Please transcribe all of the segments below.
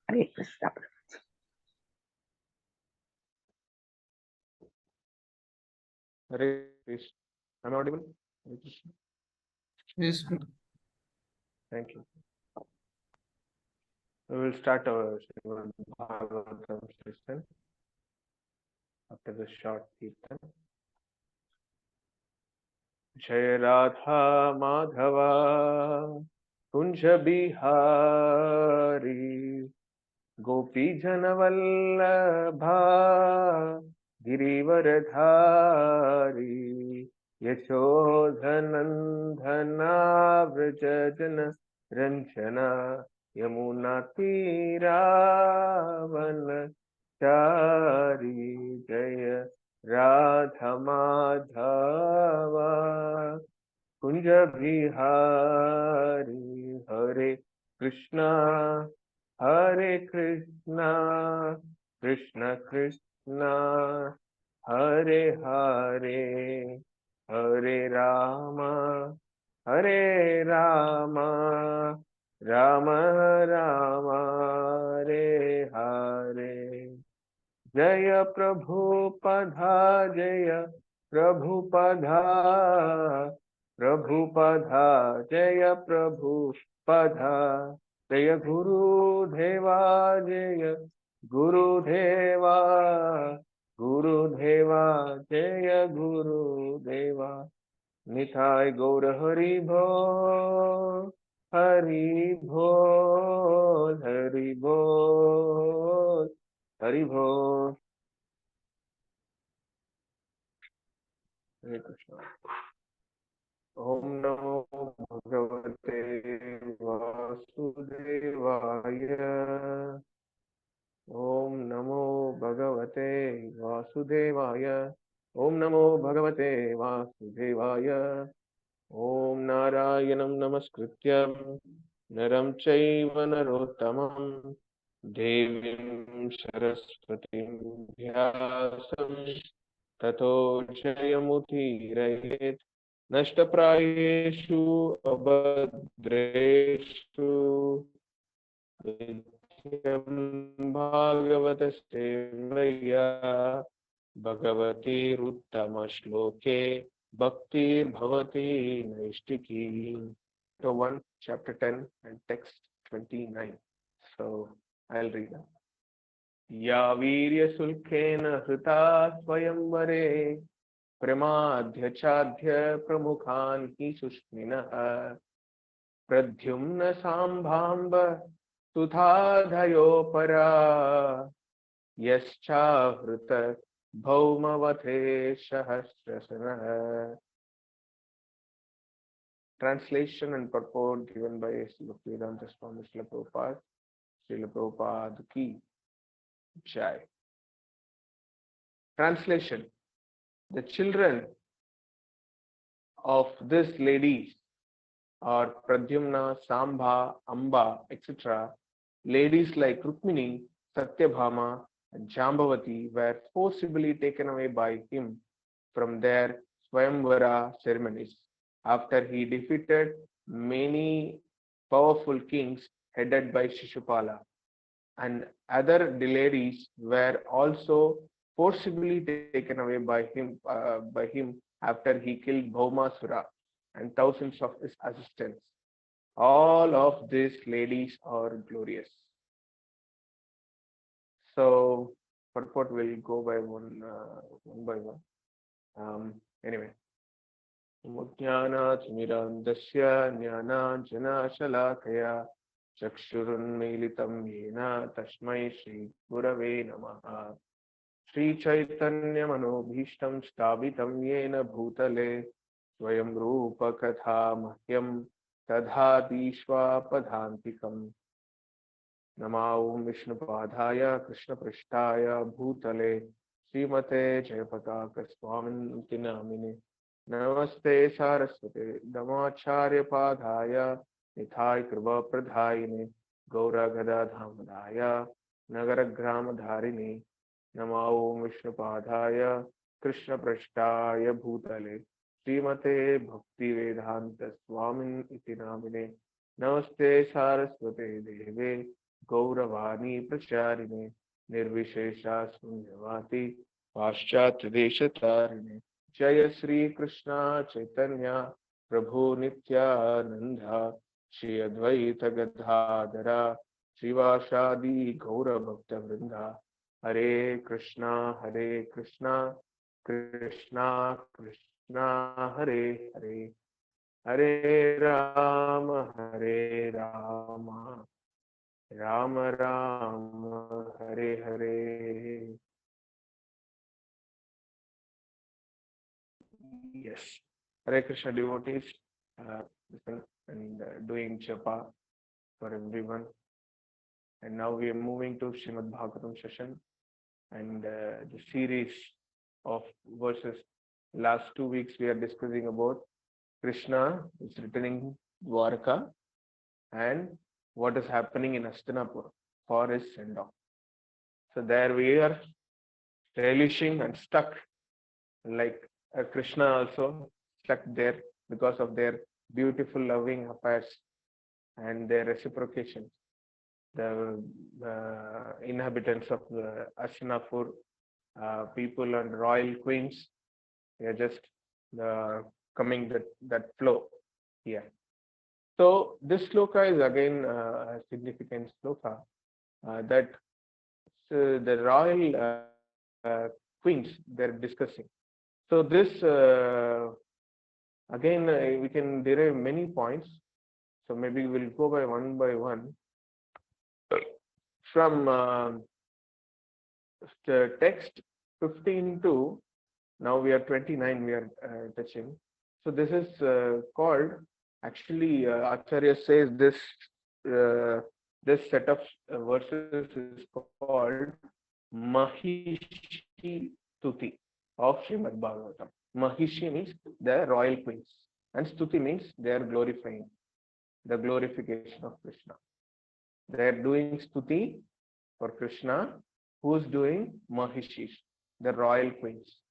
Hare Krishna. Hare Krishna. Am I audible? Hare Krishna. Yes. Thank you. We will start our Srimad Bhagavatam session after the short kirtan. Jai Radha Madhava Kunja Bihari Gopi Janavallabha Girivaradhari Yashodhanandana Vrajajana Ranjana Yamuna Tiravan Chari Jaya Radha Madhava Kunja Bihari Hare Krishna Hare Krishna Krishna Krishna Hare Hare Hare Rama Hare Rama Rama Rama Hare Hare Jaya Prabhupada Jaya Prabhupada Prabhupada Jaya Prabhupada Jaya Guru Deva Jaya Guru Deva Guru Deva Jaya Guru Deva Nitai Gaura Hari Bol Hari Bol Hari Bol Hari Bol. Hare Krishna. Om Namo Bhagavate Vasudevaya. Om Namo Bhagavate Vasudevaya. Om Namo Bhagavate Vasudevaya. Om Narayanam Namaskrityam Naram Chaiva Narottamam Devim Saraswatim Vyasam Tato Jayamutirahet Nashtaprayeshu Abhadreshu Nityam Bhagavatasya Bhagavati Ruttama Shloke Bhakti Bhavati Naishtiki. So 1, chapter 10 and text 29. So I'll read that. Ya Virya Sulkena Hrita Swayamvare Pramadhya Chadhya Pramukhan Hi Sushminah Pradyumna Sambhamba Sudhadhayo Para Yascha Hrita Bhaumavate Sahasrasana. Translation and purport given by Srila Vedanta Swami Srila Prabhupada. Srila Prabhupada Ki Jai. Translation. The children of these ladies are Pradyumna, Sambha, Amba, etc. Ladies like Rukmini, Satyabhama, and Jambavati were forcibly taken away by him from their Swayamvara ceremonies after he defeated many powerful kings headed by Shishupala, and other ladies were also forcibly taken away by him after he killed Bhaumasura and thousands of his assistants. All of these ladies are glorious. So purport will go by one by one. Anyway. Jnanatmirandasya jnananjanashalakaya chakshurunmilitam yena tasmai Shri Gurave Namaha. Shri Chaitanya Manobhishtam Stavitam Yena Bhutale Swayam Rupa Katha Mahyam Tadhati Padhantikam. Namo Vishnu Padhaya Krishna Prishtaya Bhutale Srimate Jayapataka Swamin Namine. Namaste Saraswate Damacharya Padhaya Nithai Kripa Pradhaine Gaura Gada Dhamadaya Nagaragrama Dharini. Namo Vishnu Padhaya Krishna Prishtaya Bhutale Srimate Bhakti Vedanta Swamin iti namine. Namaste Saraswate Deve Gauravani Pracharine Nirvishesha Sunyavati Paschat Deshatarine Jaya Sri Krishna Chaitanya Prabhu Nityananda Shri Advaita Gadadhara Shivashadi Gaura Bhakta Vrinda Hare Krishna Krishna Krishna Hare Hare Hare Rama Rama Rama Hare Hare. Yes, Hare Krishna devotees, listen and doing japa for everyone. And now we are moving to Srimad Bhagavatam session and the series of verses. Last 2 weeks we are discussing about Krishna is returning Dwarka and what is happening in Hastinapur for his send-off. So there we are relishing and stuck, like Krishna also stuck there because of their beautiful loving affairs and their reciprocation. The inhabitants of the Hastinapur people and royal queens, they are just coming that flow here. So this sloka is again a significant sloka that the royal queens they're discussing. So this again we can derive many points. So maybe we'll go by one from the text 15 to now we are 29. We are touching. So this is called actually Acharya says this set of verses is called Mahishi Stuti of Srimad Bhagavatam. Mahishi means the royal queens, and Stuti means they are glorifying the glorification of Krishna. They are doing Stuti for Krishna, who is doing Mahishis, the royal queens.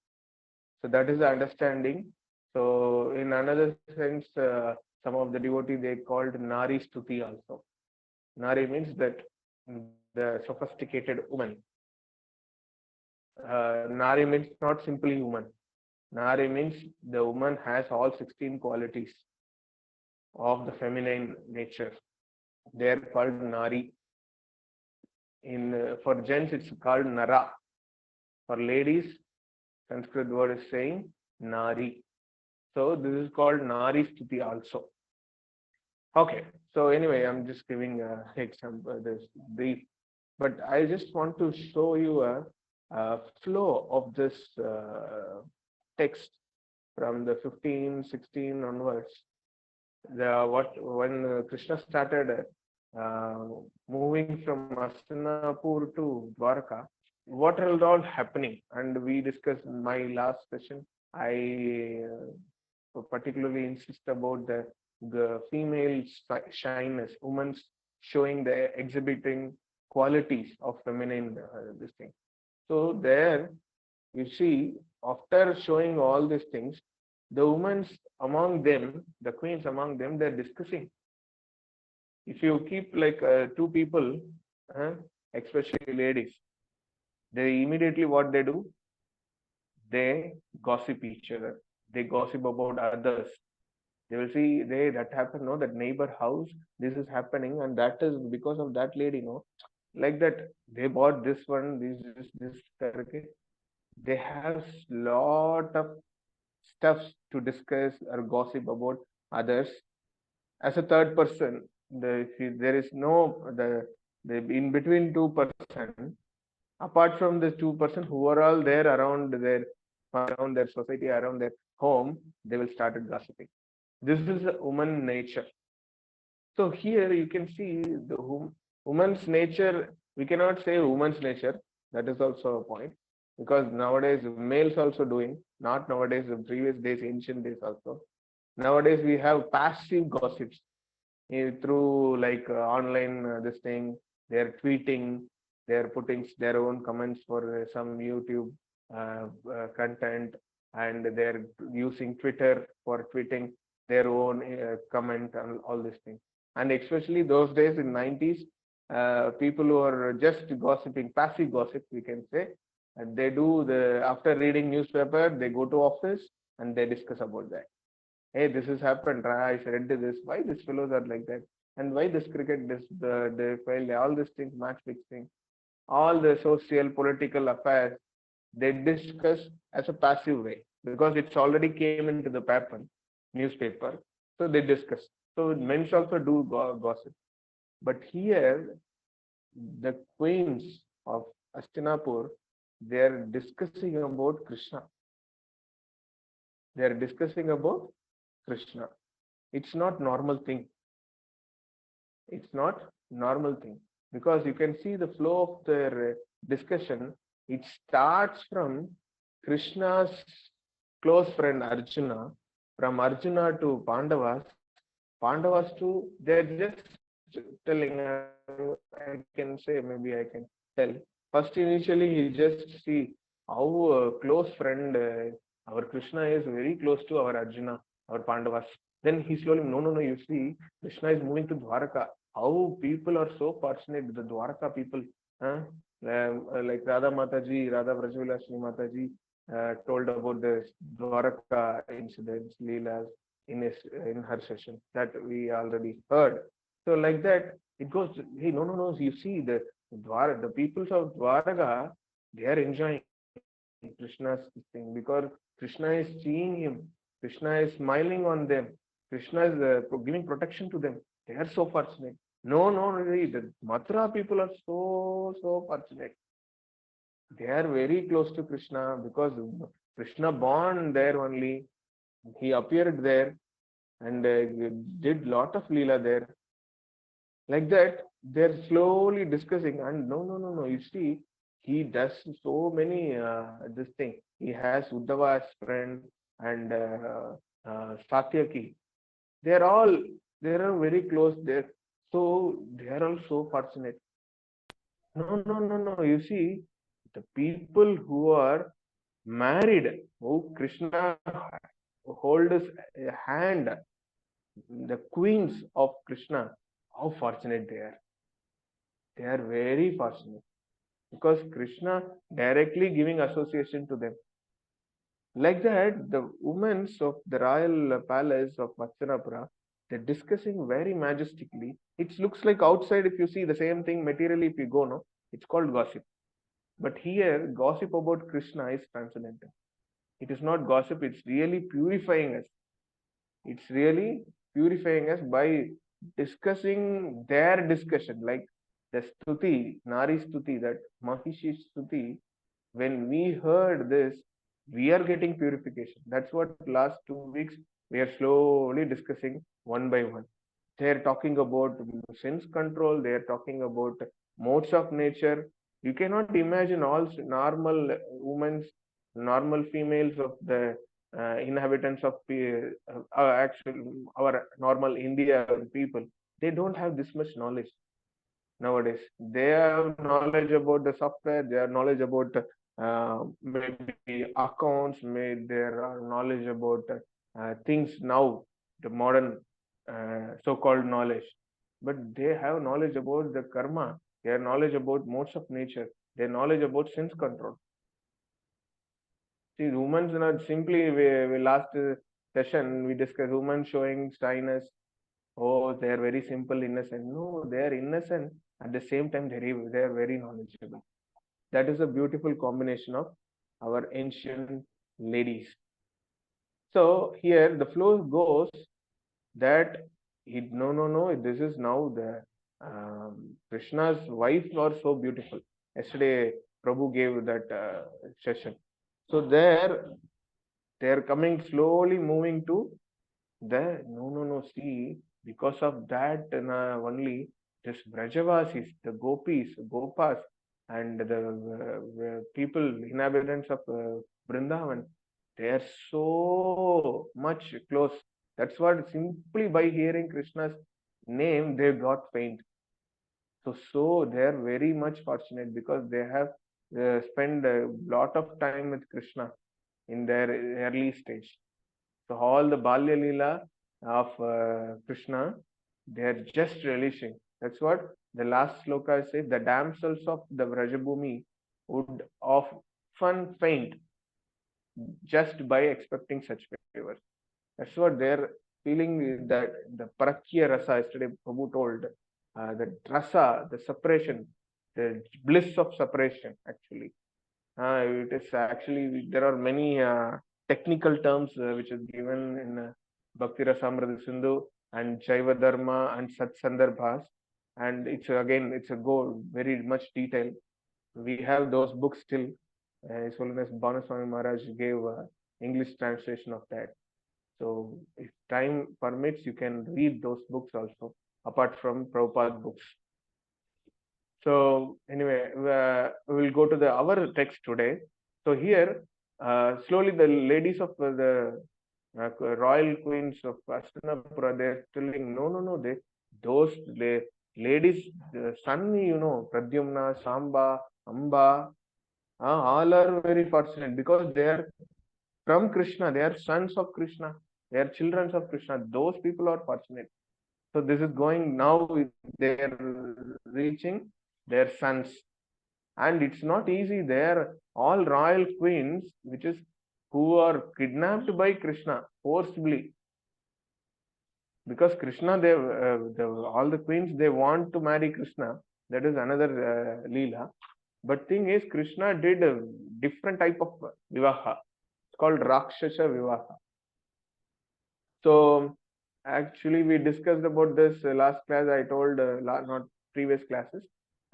So that is the understanding. So in another sense, some of the devotees they called Nari Stuti also. Nari means that the sophisticated woman. Nari means not simply woman. Nari means the woman has all 16 qualities of the feminine nature. They are called Nari. For gents, it's called Nara. For ladies, Sanskrit word is saying Nari. So this is called Nari Stuti also. Okay. So anyway, I'm just giving example, this brief, but I just want to show you a flow of this text from the 15, 16 onwards. When Krishna started moving from Hastinapur to Dwarka, what is all happening? And we discussed in my last session. I particularly insist about the female shyness, women's showing the exhibiting qualities of feminine this thing. So there you see, after showing all these things, the women among them, the queens among them, they're discussing. If you keep like two people, especially ladies, they immediately what they do? They gossip each other. They gossip about others. They will see that happened, no, that neighbor house, this is happening, and that is because of that lady, no, like that they bought this one, this. They have lot of stuff to discuss or gossip about others. As a third person, there is no the in between 2%. Apart from this 2%, who are all there around their society, around their home, they will start gossiping. This is a woman nature. So here you can see the woman's nature. We cannot say woman's nature. That is also a point, because nowadays males also doing, not nowadays, the previous days, ancient days also. Nowadays we have passive gossips through like online this thing. They are tweeting, they are putting their own comments for some YouTube content, and they are using Twitter for tweeting their own comment and all these things. And especially those days in 90s, people who are just gossiping, passive gossip, we can say, and they do the after reading newspaper, they go to office and they discuss about that. Hey, this has happened. I read this. Why these fellows are like that? And why this cricket, they failed, all these things, match fixing, all the social, political affairs, they discuss as a passive way because it's already came into the paper, newspaper. So they discuss. So men also do gossip. But here, the queens of Astinapur, they are discussing about Krishna. They are discussing about Krishna. It's not normal thing. It's not normal thing because you can see the flow of their discussion. It starts from Krishna's close friend Arjuna, from Arjuna to Pandavas, Pandavas to they're just telling. I can say maybe I can tell. First, initially, he just see how close friend our Krishna is very close to our Arjuna, our Pandavas. Then he slowly, no. You see, Krishna is moving to Dwaraka. How people are so fortunate, the Dwaraka people, huh? Like Radha Mataji, Radha Vrajavillashini Mataji told about the Dwaraka incidents, Leelas in her session that we already heard. So like that, it goes. Hey, no. You see the peoples of Dwaraka, they are enjoying Krishna's thing because Krishna is seeing him. Krishna is smiling on them. Krishna is giving protection to them. They are so fortunate. No, really, the Mathura people are so fortunate. They are very close to Krishna because Krishna born there only. He appeared there and did lot of Leela there. Like that, they're slowly discussing. And no. You see, he does so many this thing. He has Uddhava as friend and Satyaki. They're all they are very close there. So they are all so fortunate. No. You see, the people who are married, who Krishna hold his hand, the queens of Krishna, how fortunate they are. They are very fortunate because Krishna directly giving association to them. Like that, the women of the royal palace of Vatsyanapura, they're discussing very majestically. It looks like outside, if you see the same thing materially, if you go, no, it's called gossip. But here, gossip about Krishna is transcendental. It is not gossip, it's really purifying us. It's really purifying us by discussing their discussion, like the stuti, Nari stuti, that Mahishi stuti. When we heard this, we are getting purification. That's what last 2 weeks we are slowly discussing one by one. They are talking about sense control. They are talking about modes of nature. You cannot imagine all normal women, normal females of the inhabitants of actual our normal India people. They don't have this much knowledge nowadays. They have knowledge about the software. They have knowledge about maybe accounts. There are knowledge about things now, the modern so-called knowledge. But they have knowledge about the karma. They have knowledge about modes of nature. They have knowledge about sense control. See, humans are simply, we last session, we discussed humans showing shyness. Oh, they are very simple, innocent. No, they are innocent. At the same time, they are very knowledgeable. That is a beautiful combination of our ancient ladies. So here the flow goes that no. This is now the Krishna's wife are so beautiful. Yesterday, Prabhu gave that session. So there, they are coming slowly, moving to the no. See, because of that only this Brajavasis, the Gopis, Gopas, and the people, inhabitants of Vrindavan, they are so much close. That's what simply by hearing Krishna's name, they got faint. So they are very much fortunate because they have spent a lot of time with Krishna in their early stage. So all the Balya Leela of Krishna, They are just relishing. That's what the last sloka says. The damsels of the Vrajabhumi would often faint just by expecting such favors. That's what they're feeling, that the parakya rasa, yesterday Prabhu told, the rasa, the separation, the bliss of separation, actually. It is actually, there are many technical terms which is given in Bhakti Rasamrita Sindhu and Jaiva Dharma and Sat Sandarbhas. And it's again, it's a go very much detail. We have those books still. His Holiness Bhanaswami Maharaj gave English translation of that. So if time permits, you can read those books also, apart from Prabhupada books. So anyway, we will go to our text today. So here, slowly the ladies of the royal queens of Astinapura, they're telling, no, those ladies, the son, Pradyumna, Samba, Amba, all are very fortunate because they are from Krishna, they are sons of Krishna, they are children of Krishna. Those people are fortunate. So this is going now, they are reaching their sons. And it's not easy. They are all royal queens, which is who are kidnapped by Krishna forcibly. Because Krishna, all the queens, they want to marry Krishna. That is another Leela. But thing is, Krishna did a different type of vivaha. It's called Rakshasa vivaha. So actually, we discussed about this last class. I told, not previous classes.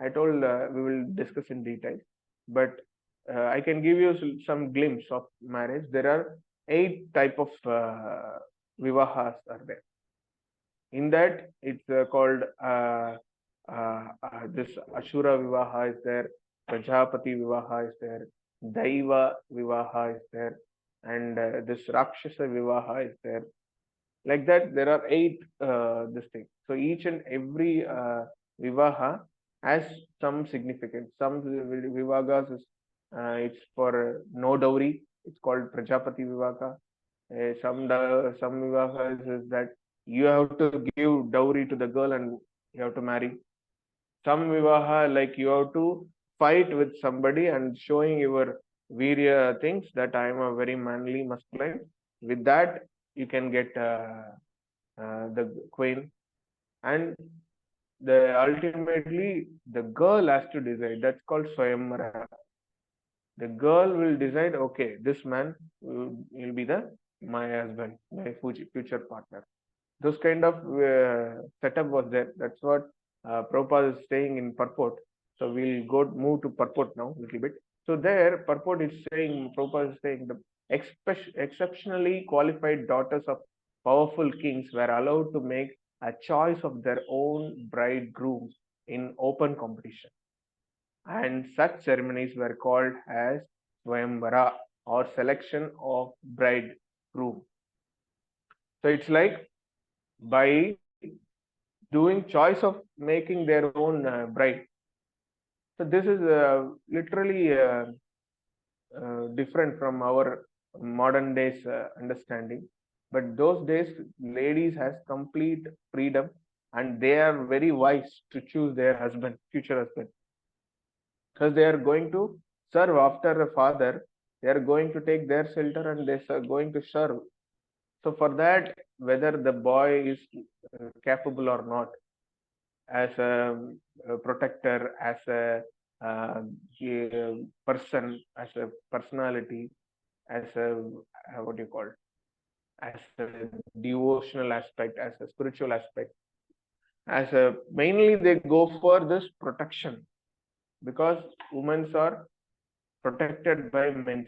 I told we will discuss in detail. But I can give you some glimpse of marriage. There are 8 type of vivahas are there. In that, it's called this Ashura vivaha is there, Prajapati vivaha is there, Daiva vivaha is there, and this Rakshasa vivaha is there. Like that, there are 8 this thing. So each and every vivaha has some significance. Some vivagas is it's for no dowry. It's called Prajapati vivaha. Some vivaha is that you have to give dowry to the girl and you have to marry. Some vivaha, like you have to fight with somebody and showing your virya things, that I am a very manly masculine. With that, you can get the queen. And ultimately the girl has to decide. That's called Swayamvara. The girl will decide, okay, this man will be my husband, my future partner. Those kind of setup was there. That's what Prabhupada is saying in purport. So we'll move to purport now a little bit. So there, purport is saying, Prabhupada is saying, the exceptionally qualified daughters of powerful kings were allowed to make a choice of their own bridegrooms in open competition. And such ceremonies were called as Swayamvara, or selection of bridegroom. So it's like by doing choice of making their own bride. So this is literally different from our modern days understanding. But those days, ladies has complete freedom and they are very wise to choose their husband, future husband. Because they are going to serve after a father, they are going to take their shelter and they are going to serve. So for that, whether the boy is capable or not, as a protector, as a person, as a personality, as a what do you call it? As a devotional aspect, as a spiritual aspect, as a mainly they go for this protection, because women are protected by men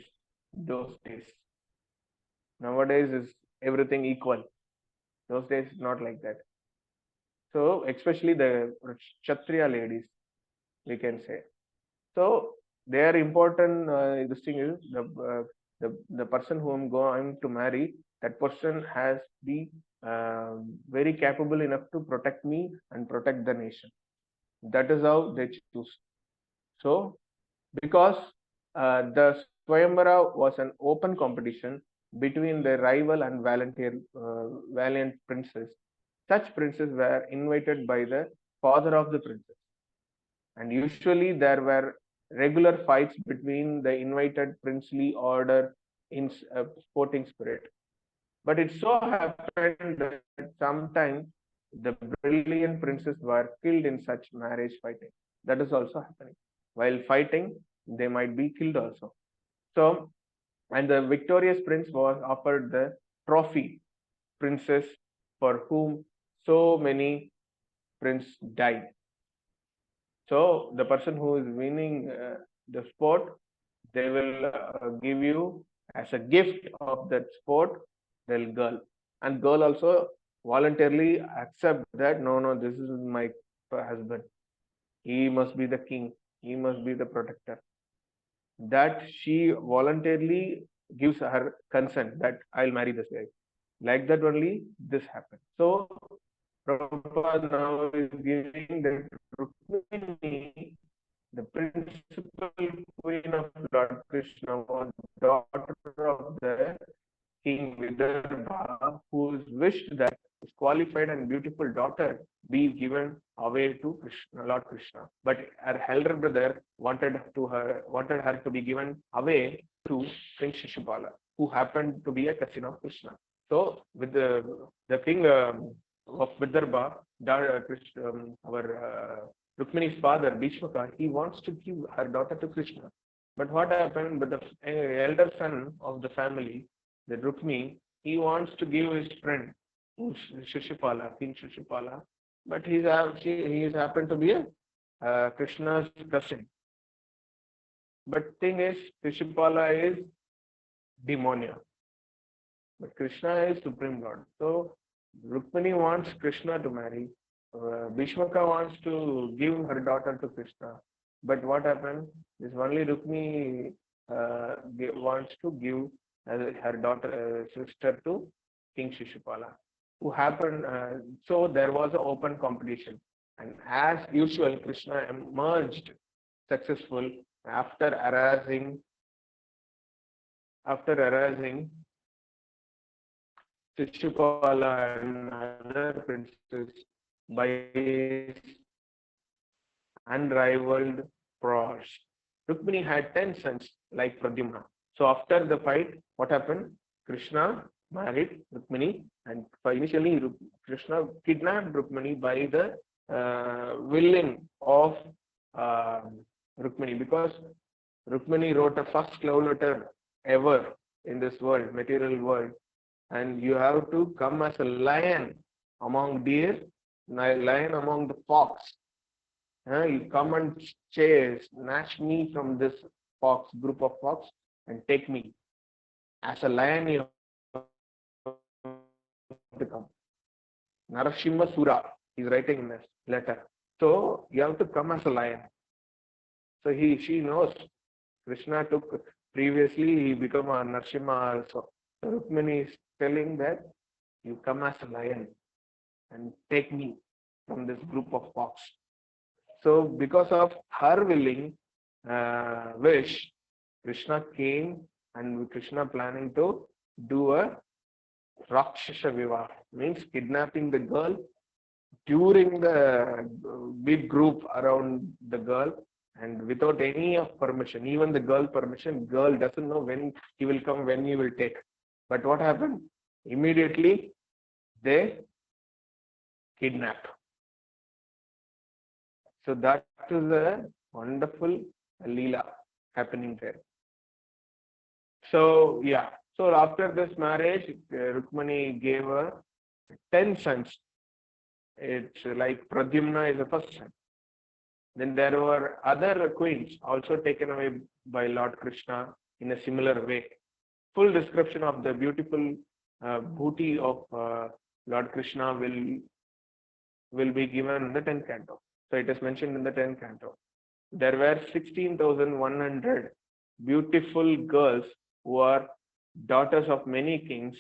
those days. Nowadays is everything equal. Those days not like that. So especially the Kshatriya ladies, we can say. So their important this thing is the person who I'm going to marry, that person has be very capable enough to protect me and protect the nation. That is how they choose. So because the Swayamvara was an open competition between the rival and valiant princes, Such princes were invited by the father of the princess, and usually there were regular fights between the invited princely order in sporting spirit. But it so happened that sometimes the brilliant princes were killed in such marriage fighting. That is also happening. While fighting, they might be killed also. So, and the victorious prince was offered the trophy princess for whom so many princes died. So, the person who is winning the sport, they will give you as a gift of that sport the girl, and girl also voluntarily accept that no, this is my husband, he must be the king, he must be the protector, that she voluntarily gives her consent that I'll marry this guy. Like that only this happened. So Prabhupada now is giving that Rukmini, the principal queen of Lord Krishna, was daughter of the King Vidarbha, who wished that his qualified and beautiful daughter be given away to Krishna, Lord Krishna. But her elder brother wanted her to be given away to King Shishupala, who happened to be a cousin of Krishna. So, with the king of Vidarbha, our Rukmini's father, Bhishmaka, he wants to give her daughter to Krishna. But what happened with the elder son of the family, the Rukmi, he wants to give his friend, who's Shishupala, King Shishupala, but he is happened to be a Krishna's cousin. But thing is, Shishupala is demoniac, but Krishna is Supreme Lord. So Rukmini wants Krishna to marry. Bhishmaka wants to give her daughter to Krishna. But what happened? This only Rukmini wants to give her daughter, sister to King Shishupala, who happened. So there was an open competition, and as usual, Krishna emerged successful after harassing Shishupala and other princes by his unrivaled prowess. Rukmini had 10 sons like Pradyumna. So after the fight, what happened? Krishna married Rukmini, and initially Krishna kidnapped Rukmini by the willing of Rukmini, because Rukmini wrote a first love letter ever in this world, material world, and you have to come as a lion among deer, lion among the fox. You come and snatch me from this group of fox, and take me. As a lion, you have to come. Narasimha Sura is writing in this letter. So you have to come as a lion. So she knows Krishna took previously, he became a Narasimha also. So Rukmini is telling that you come as a lion and take me from this group of fox. So because of her willing wish, Krishna came, and Krishna planning to do a Rakshasa Vivaha, means kidnapping the girl during the big group around the girl, and without any of permission, even the girl permission, girl doesn't know when he will come, when he will take. But what happened? Immediately they kidnap. So that is a wonderful Leela happening there. So yeah, so after this marriage, Rukmani gave her 10 sons. It's like Pradyumna is the first son. Then there were other queens also taken away by Lord Krishna in a similar way. Full description of the beautiful booty of Lord Krishna will be given in the 10th canto. So it is mentioned in the 10th canto. There were 16,100 beautiful girls who are daughters of many kings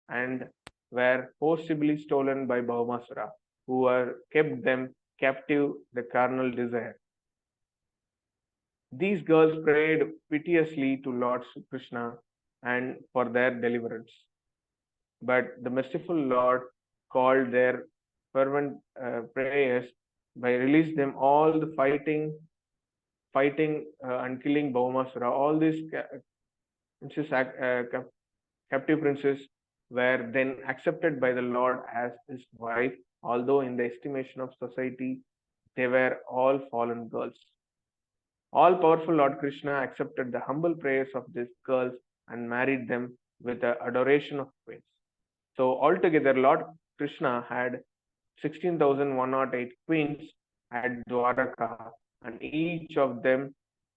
and were forcibly stolen by Bhaumasura, who were kept them captive the carnal desire. These girls prayed piteously to Lord Krishna and for their deliverance. But the merciful Lord called their fervent prayers, by release them all the fighting and killing Bhaumasura, all these captive princes were then accepted by the Lord as his wife, although in the estimation of society, they were all fallen girls. All powerful Lord Krishna accepted the humble prayers of these girls and married them with the adoration of queens. So altogether, Lord Krishna had 16,108 queens at Dwaraka, and each of them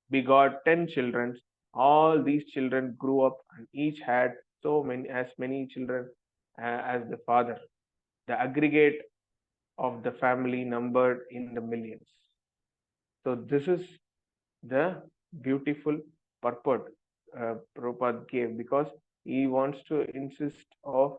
begot 10 children. All these children grew up and each had as many children as the father. The aggregate of the family numbered in the millions. So this is the beautiful purport Prabhupada gave, because he wants to insist of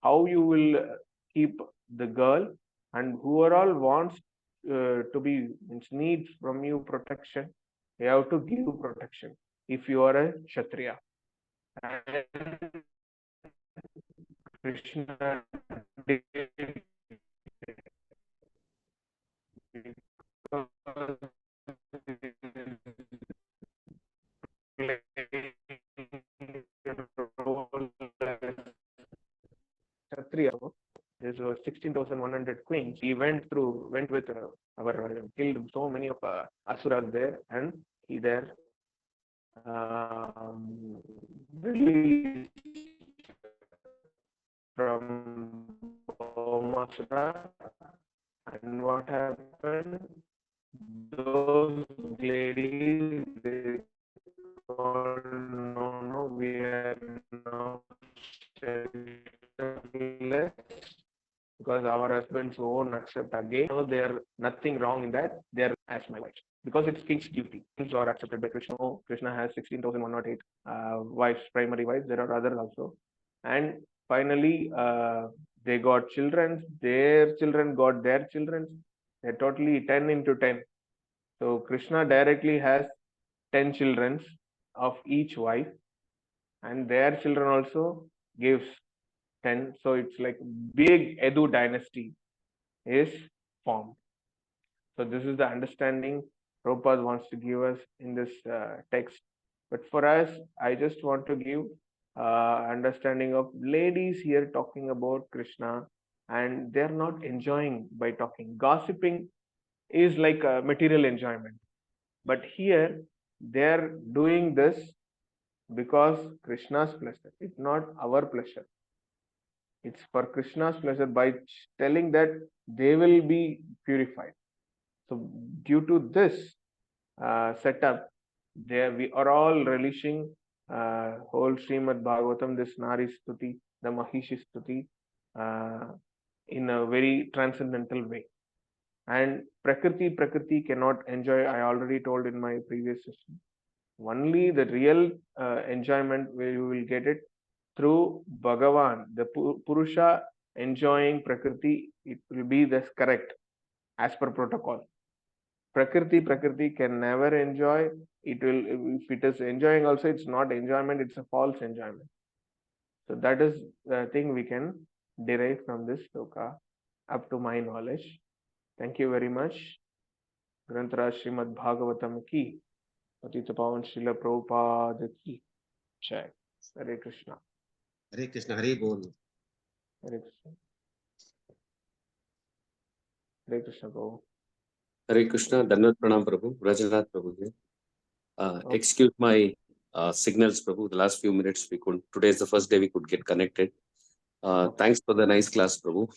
how you will keep the girl, and whoever wants to be needs from you protection, you have to give protection if you are a Kshatriya. And Krishna did Kshatriya. There were 16,100 queens. He went with killed so many of asuras there, and he there released from Bhaumasura. And what happened? Those ladies, they told, no, we are now because our husbands won't accept again. No, there nothing wrong in that. They are as my wives, because it's king's duty. Kings are accepted by Krishna. Oh, Krishna has 16,108 wives, primary wives. There are others also. And finally, they got children. Their children got their children. They're totally 10 into 10. So Krishna directly has 10 children of each wife, and their children also gives 10. So it's like big Edu dynasty is formed. So this is the understanding Prabhupada wants to give us in this text. But for us, I just want to give understanding of ladies here talking about Krishna, and they're not enjoying by talking. Gossiping is like a material enjoyment. But here, they're doing this because Krishna's pleasure. It's not our pleasure. It's for Krishna's pleasure, by telling that they will be purified. So due to this setup, there we are all relishing whole Srimad Bhagavatam, this Nari Stuti, the Mahishi Stuti, in a very transcendental way. And Prakriti cannot enjoy, I already told in my previous session. Only the real enjoyment where you will get it through Bhagavan, the Purusha enjoying Prakriti, it will be this correct as per protocol. Prakriti can never enjoy. It will, if it is enjoying also, it's not enjoyment, it's a false enjoyment. So that is the thing we can derive from this sloka, up to my knowledge. Thank you very much. Granthara Srimad Bhagavatam ki, Patita Pavan Srila Prabhupada ki, Jai. Hare Krishna. Hare Krishna, Hare Bol. Hare Krishna. Hare Krishna, Prabhu. Hare Krishna, Dhanavad Pranam Prabhu, Rajanath Prabhu here. Excuse my signals, Prabhu. The last few minutes we couldn't. Today is the first day we could get connected. Thanks for the nice class, Prabhu.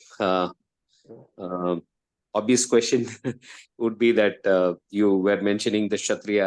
Obvious question would be that you were mentioning the Kshatriya